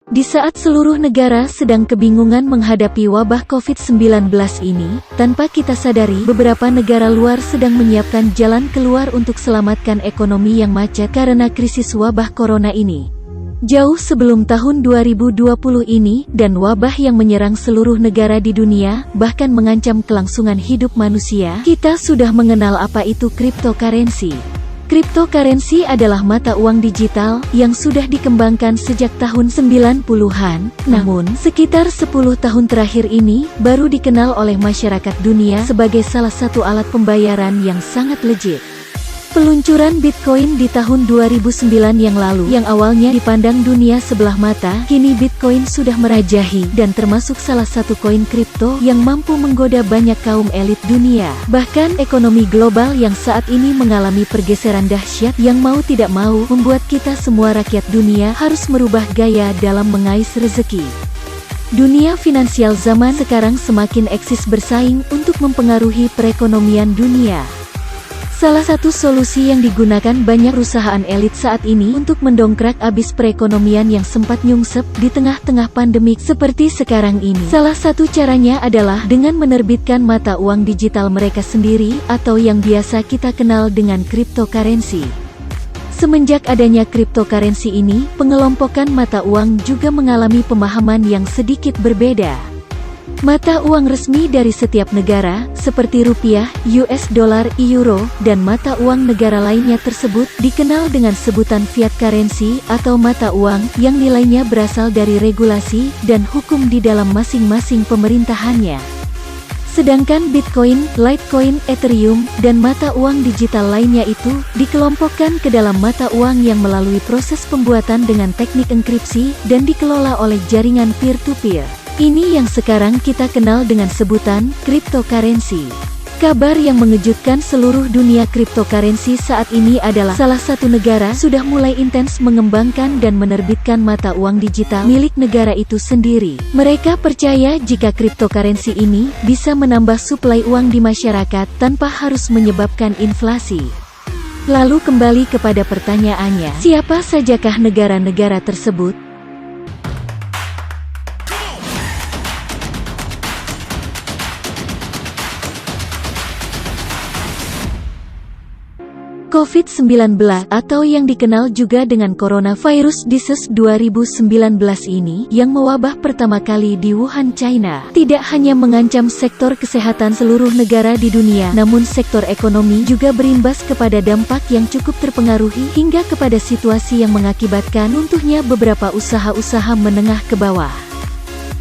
Di saat seluruh negara sedang kebingungan menghadapi wabah COVID-19 ini, tanpa kita sadari, beberapa negara luar sedang menyiapkan jalan keluar untuk selamatkan ekonomi yang macet karena krisis wabah corona ini. Jauh sebelum tahun 2020 ini, dan wabah yang menyerang seluruh negara di dunia, bahkan mengancam kelangsungan hidup manusia, kita sudah mengenal apa itu cryptocurrency. Cryptocurrency adalah mata uang digital yang sudah dikembangkan sejak tahun 90-an, namun sekitar 10 tahun terakhir ini baru dikenal oleh masyarakat dunia sebagai salah satu alat pembayaran yang sangat legit. Peluncuran Bitcoin di tahun 2009 yang lalu, yang awalnya dipandang dunia sebelah mata, kini Bitcoin sudah merajahi dan termasuk salah satu koin kripto yang mampu menggoda banyak kaum elit dunia. Bahkan ekonomi global yang saat ini mengalami pergeseran dahsyat yang mau tidak mau membuat kita semua rakyat dunia harus merubah gaya dalam mengais rezeki. Dunia finansial zaman sekarang semakin eksis bersaing untuk mempengaruhi perekonomian dunia. Salah satu solusi yang digunakan banyak perusahaan elit saat ini untuk mendongkrak abis perekonomian yang sempat nyungsep di tengah-tengah pandemik seperti sekarang ini. Salah satu caranya adalah dengan menerbitkan mata uang digital mereka sendiri, atau yang biasa kita kenal dengan cryptocurrency. Semenjak adanya cryptocurrency ini, pengelompokan mata uang juga mengalami pemahaman yang sedikit berbeda. Mata uang resmi dari setiap negara, seperti rupiah, US dollar, euro, dan mata uang negara lainnya tersebut, dikenal dengan sebutan fiat currency, atau mata uang, yang nilainya berasal dari regulasi, dan hukum di dalam masing-masing pemerintahannya. Sedangkan Bitcoin, Litecoin, Ethereum, dan mata uang digital lainnya itu, dikelompokkan ke dalam mata uang yang melalui proses pembuatan dengan teknik enkripsi, dan dikelola oleh jaringan peer-to-peer. Ini yang sekarang kita kenal dengan sebutan cryptocurrency. Kabar yang mengejutkan seluruh dunia cryptocurrency saat ini adalah salah satu negara sudah mulai intens mengembangkan dan menerbitkan mata uang digital milik negara itu sendiri. Mereka percaya jika cryptocurrency ini bisa menambah suplai uang di masyarakat tanpa harus menyebabkan inflasi. Lalu kembali kepada pertanyaannya, siapa sajakah negara-negara tersebut? COVID-19 atau yang dikenal juga dengan Coronavirus Disease 2019 ini, yang mewabah pertama kali di Wuhan, China, tidak hanya mengancam sektor kesehatan seluruh negara di dunia, namun sektor ekonomi juga berimbas kepada dampak yang cukup terpengaruhi hingga kepada situasi yang mengakibatkan runtuhnya beberapa usaha-usaha menengah ke bawah.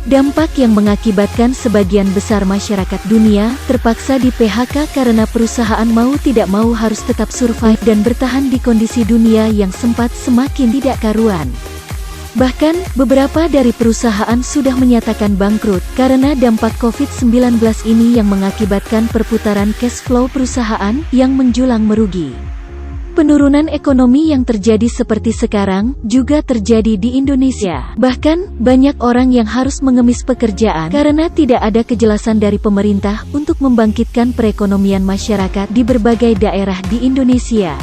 Dampak yang mengakibatkan sebagian besar masyarakat dunia terpaksa di-PHK karena perusahaan mau tidak mau harus tetap survive dan bertahan di kondisi dunia yang sempat semakin tidak karuan. Bahkan, beberapa dari perusahaan sudah menyatakan bangkrut karena dampak COVID-19 ini yang mengakibatkan perputaran cash flow perusahaan yang menjulang merugi. Penurunan ekonomi yang terjadi seperti sekarang juga terjadi di Indonesia. Bahkan, banyak orang yang harus mengemis pekerjaan karena tidak ada kejelasan dari pemerintah untuk membangkitkan perekonomian masyarakat di berbagai daerah di Indonesia.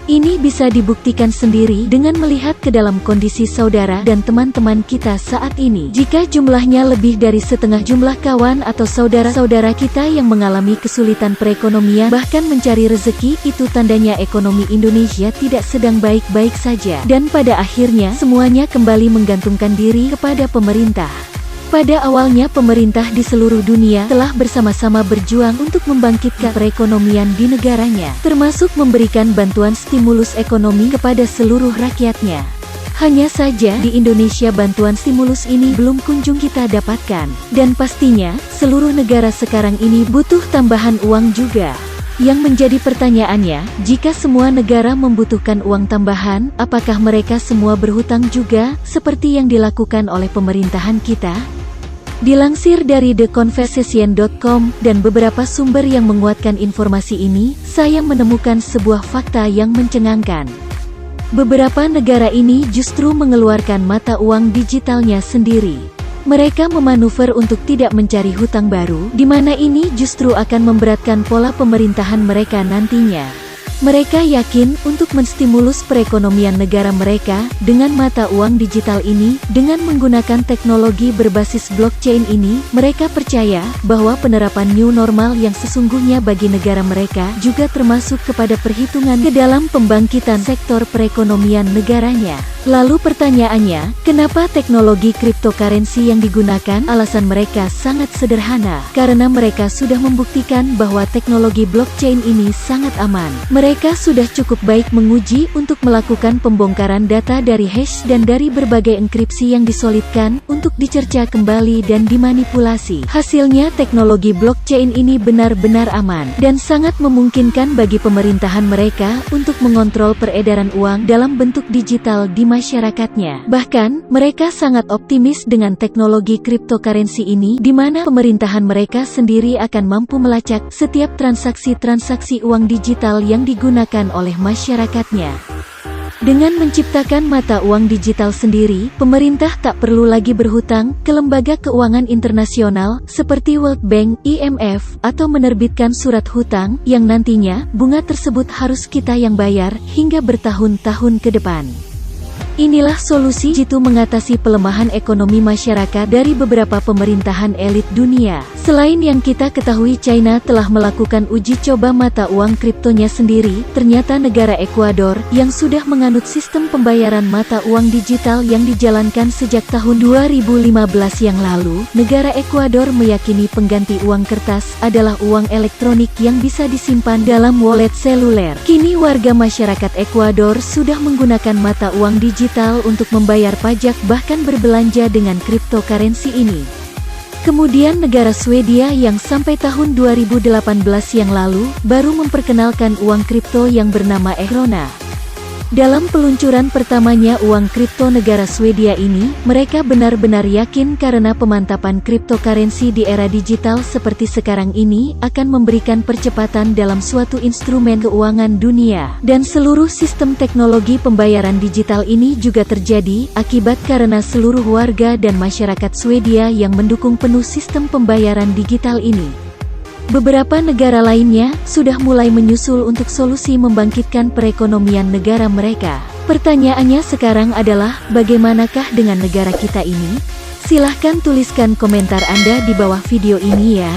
Ini bisa dibuktikan sendiri dengan melihat ke dalam kondisi saudara dan teman-teman kita saat ini. Jika jumlahnya lebih dari setengah jumlah kawan atau saudara-saudara kita yang mengalami kesulitan perekonomian, bahkan mencari rezeki, itu tandanya ekonomi Indonesia tidak sedang baik-baik saja. Dan pada akhirnya, semuanya kembali menggantungkan diri kepada pemerintah. Pada awalnya pemerintah di seluruh dunia telah bersama-sama berjuang untuk membangkitkan perekonomian di negaranya, termasuk memberikan bantuan stimulus ekonomi kepada seluruh rakyatnya. Hanya saja di Indonesia bantuan stimulus ini belum kunjung kita dapatkan, dan pastinya seluruh negara sekarang ini butuh tambahan uang juga. Yang menjadi pertanyaannya, jika semua negara membutuhkan uang tambahan, apakah mereka semua berhutang juga, seperti yang dilakukan oleh pemerintahan kita? Dilansir dari theconversation.com dan beberapa sumber yang menguatkan informasi ini, saya menemukan sebuah fakta yang mencengangkan. Beberapa negara ini justru mengeluarkan mata uang digitalnya sendiri. Mereka memanuver untuk tidak mencari hutang baru, di mana ini justru akan memberatkan pola pemerintahan mereka nantinya. Mereka yakin untuk menstimulus perekonomian negara mereka dengan mata uang digital ini, dengan menggunakan teknologi berbasis blockchain ini, mereka percaya bahwa penerapan new normal yang sesungguhnya bagi negara mereka juga termasuk kepada perhitungan ke dalam pembangkitan sektor perekonomian negaranya. Lalu pertanyaannya, kenapa teknologi cryptocurrency yang digunakan? Alasan mereka sangat sederhana, karena mereka sudah membuktikan bahwa teknologi blockchain ini sangat aman. Mereka sudah cukup baik menguji untuk melakukan pembongkaran data dari hash dan dari berbagai enkripsi yang disolidkan untuk dicerca kembali dan dimanipulasi. Hasilnya teknologi blockchain ini benar-benar aman dan sangat memungkinkan bagi pemerintahan mereka untuk mengontrol peredaran uang dalam bentuk digital di masyarakatnya. Bahkan, mereka sangat optimis dengan teknologi cryptocurrency ini, di mana pemerintahan mereka sendiri akan mampu melacak setiap transaksi-transaksi uang digital yang digunakan oleh masyarakatnya. Dengan menciptakan mata uang digital sendiri, pemerintah tak perlu lagi berhutang ke lembaga keuangan internasional seperti World Bank, IMF, atau menerbitkan surat hutang yang nantinya bunga tersebut harus kita yang bayar hingga bertahun-tahun ke depan. Inilah solusi jitu mengatasi pelemahan ekonomi masyarakat dari beberapa pemerintahan elit dunia. Selain yang kita ketahui, China telah melakukan uji coba mata uang kriptonya sendiri. Ternyata negara Ekuador yang sudah menganut sistem pembayaran mata uang digital yang dijalankan sejak tahun 2015 yang lalu, negara Ekuador meyakini pengganti uang kertas adalah uang elektronik yang bisa disimpan dalam wallet seluler. Kini warga masyarakat Ekuador sudah menggunakan mata uang digital untuk membayar pajak bahkan berbelanja dengan cryptocurrency ini. Kemudian negara Swedia yang sampai tahun 2018 yang lalu baru memperkenalkan uang kripto yang bernama Krona. Dalam peluncuran pertamanya uang kripto negara Swedia ini, mereka benar-benar yakin karena pemantapan cryptocurrency di era digital seperti sekarang ini akan memberikan percepatan dalam suatu instrumen keuangan dunia. Dan seluruh sistem teknologi pembayaran digital ini juga terjadi akibat karena seluruh warga dan masyarakat Swedia yang mendukung penuh sistem pembayaran digital ini. Beberapa negara lainnya sudah mulai menyusul untuk solusi membangkitkan perekonomian negara mereka. Pertanyaannya sekarang adalah, bagaimanakah dengan negara kita ini? Silahkan tuliskan komentar Anda di bawah video ini ya.